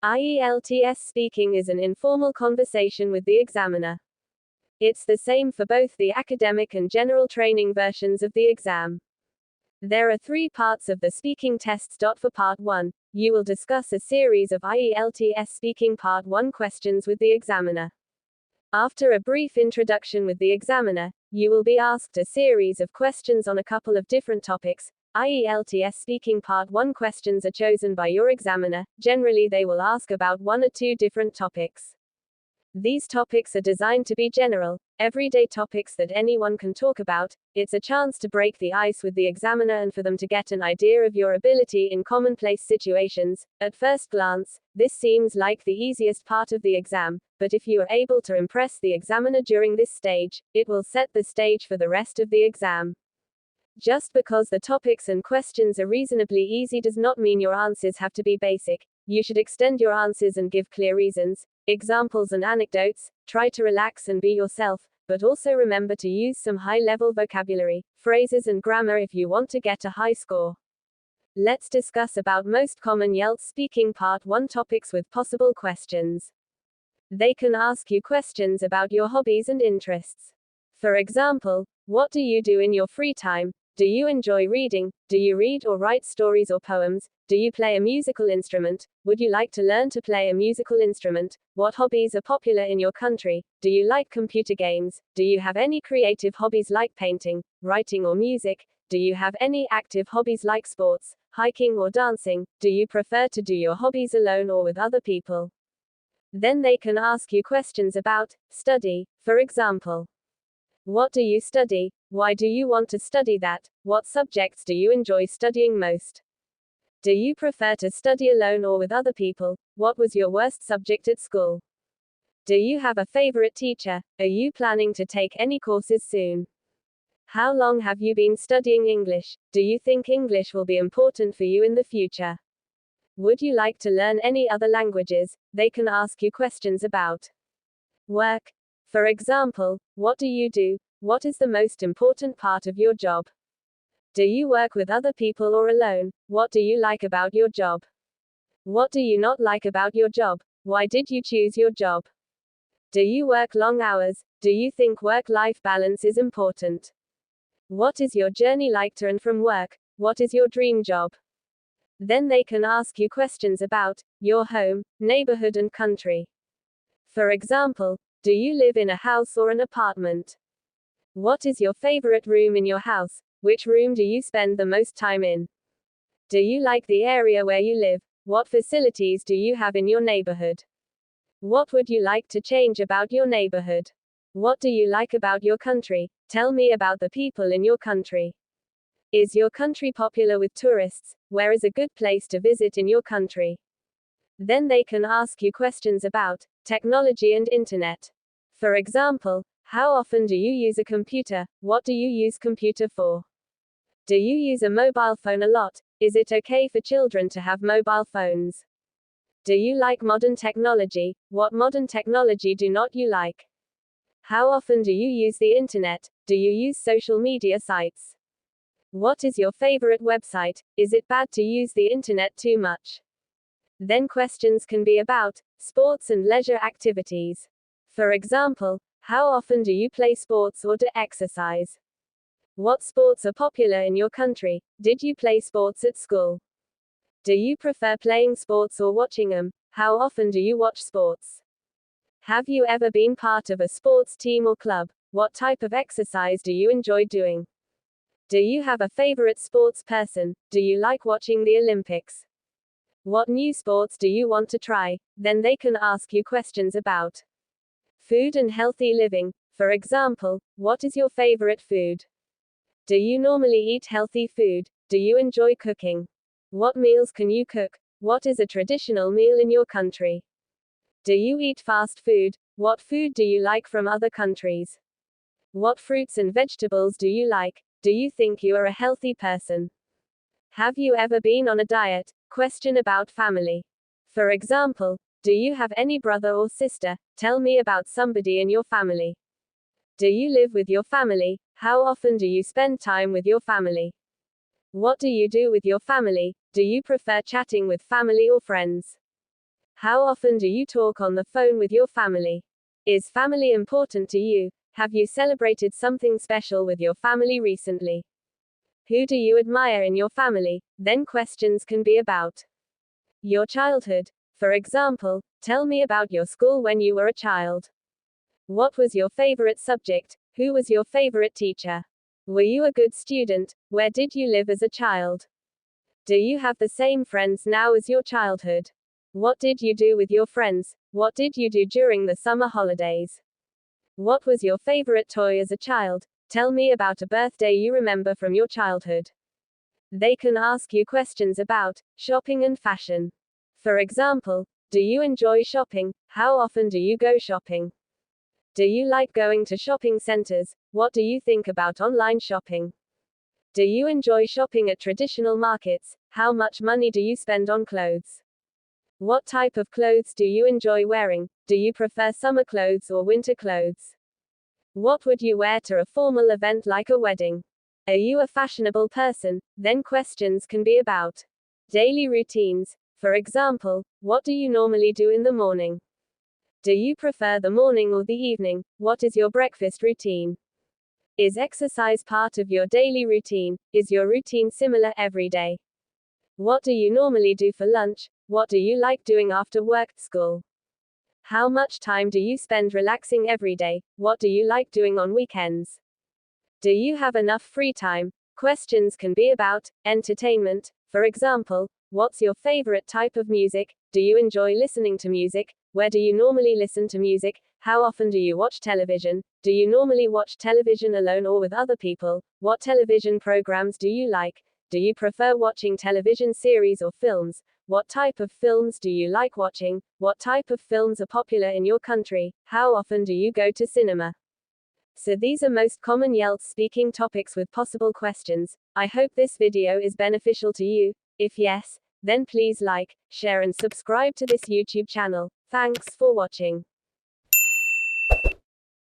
IELTS speaking is an informal conversation with the examiner. It's the same for both the academic and general training versions of the exam. There are 3 parts of the speaking tests. For Part 1, you will discuss a series of IELTS speaking Part 1 questions with the examiner. After a brief introduction with the examiner, you will be asked a series of questions on a couple of different topics. IELTS speaking Part 1 questions are chosen by your examiner. Generally, they will ask about 1 or 2 different topics. These topics are designed to be general, everyday topics that anyone can talk about. It's a chance to break the ice with the examiner and for them to get an idea of your ability in commonplace situations. At first glance, this seems like the easiest part of the exam, but if you are able to impress the examiner during this stage, it will set the stage for the rest of the exam. Just because the topics and questions are reasonably easy does not mean your answers have to be basic. You should extend your answers and give clear reasons, examples and anecdotes. Try to relax and be yourself, but also remember to use some high-level vocabulary, phrases and grammar if you want to get a high score. Let's discuss about most common IELTS speaking Part 1 topics with possible questions. They can ask you questions about your hobbies and interests. For example, what do you do in your free time? Do you enjoy reading? Do you read or write stories or poems? Do you play a musical instrument? Would you like to learn to play a musical instrument? What hobbies are popular in your country? Do you like computer games? Do you have any creative hobbies like painting, writing or music? Do you have any active hobbies like sports, hiking or dancing? Do you prefer to do your hobbies alone or with other people? Then they can ask you questions about study. For example, what do you study? Why do you want to study that? What subjects do you enjoy studying most? Do you prefer to study alone or with other people? What was your worst subject at school? Do you have a favorite teacher? Are you planning to take any courses soon? How long have you been studying English? Do you think English will be important for you in the future? Would you like to learn any other languages? They can ask you questions about work. For example, what do you do? What is the most important part of your job? Do you work with other people or alone? What do you like about your job? What do you not like about your job? Why did you choose your job? Do you work long hours? Do you think work-life balance is important? What is your journey like to and from work? What is your dream job? Then they can ask you questions about your home, neighborhood and country. For example, do you live in a house or an apartment? What is your favorite room in your house? Which room do you spend the most time in? Do you like the area where you live? What facilities do you have in your neighborhood? What would you like to change about your neighborhood? What do you like about your country? Tell me about the people in your country. Is your country popular with tourists? Where is a good place to visit in your country? Then they can ask you questions about technology and internet. For example, how often do you use a computer? What do you use computer for? Do you use a mobile phone a lot? Is it okay for children to have mobile phones? Do you like modern technology? What modern technology do not you like? How often do you use the internet? Do you use social media sites? What is your favorite website? Is it bad to use the internet too much? Then questions can be about sports and leisure activities. For example, how often do you play sports or do exercise? What sports are popular in your country? Did you play sports at school? Do you prefer playing sports or watching them? How often do you watch sports? Have you ever been part of a sports team or club? What type of exercise do you enjoy doing? Do you have a favorite sports person? Do you like watching the Olympics? What new sports do you want to try? Then they can ask you questions about food and healthy living. For example, what is your favorite food? Do you normally eat healthy food? Do you enjoy cooking? What meals can you cook? What is a traditional meal in your country? Do you eat fast food? What food do you like from other countries? What fruits and vegetables do you like? Do you think you are a healthy person? Have you ever been on a diet? Question about family. For example, do you have any brother or sister? Tell me about somebody in your family. Do you live with your family? How often do you spend time with your family? What do you do with your family? Do you prefer chatting with family or friends? How often do you talk on the phone with your family? Is family important to you? Have you celebrated something special with your family recently? Who do you admire in your family? Then questions can be about your childhood. For example, tell me about your school when you were a child. What was your favorite subject? Who was your favorite teacher? Were you a good student? Where did you live as a child? Do you have the same friends now as your childhood? What did you do with your friends? What did you do during the summer holidays? What was your favorite toy as a child? Tell me about a birthday you remember from your childhood. They can ask you questions about shopping and fashion. For example, do you enjoy shopping? How often do you go shopping? Do you like going to shopping centers? What do you think about online shopping? Do you enjoy shopping at traditional markets? How much money do you spend on clothes? What type of clothes do you enjoy wearing? Do you prefer summer clothes or winter clothes? What would you wear to a formal event like a wedding? Are you a fashionable person? Then questions can be about daily routines. For example, what do you normally do in the morning? Do you prefer the morning or the evening? What is your breakfast routine? Is exercise part of your daily routine? Is your routine similar every day? What do you normally do for lunch? What do you like doing after work, school? How much time do you spend relaxing every day? What do you like doing on weekends? Do you have enough free time? Questions can be about entertainment. For example, what's your favorite type of music? Do you enjoy listening to music? Where do you normally listen to music? How often do you watch television? Do you normally watch television alone or with other people? What television programs do you like? Do you prefer watching television series or films? What type of films do you like watching? What type of films are popular in your country? How often do you go to cinema? So these are most common IELTS speaking topics with possible questions. I hope this video is beneficial to you. If yes, then please like, share and subscribe to this YouTube channel. Thanks for watching.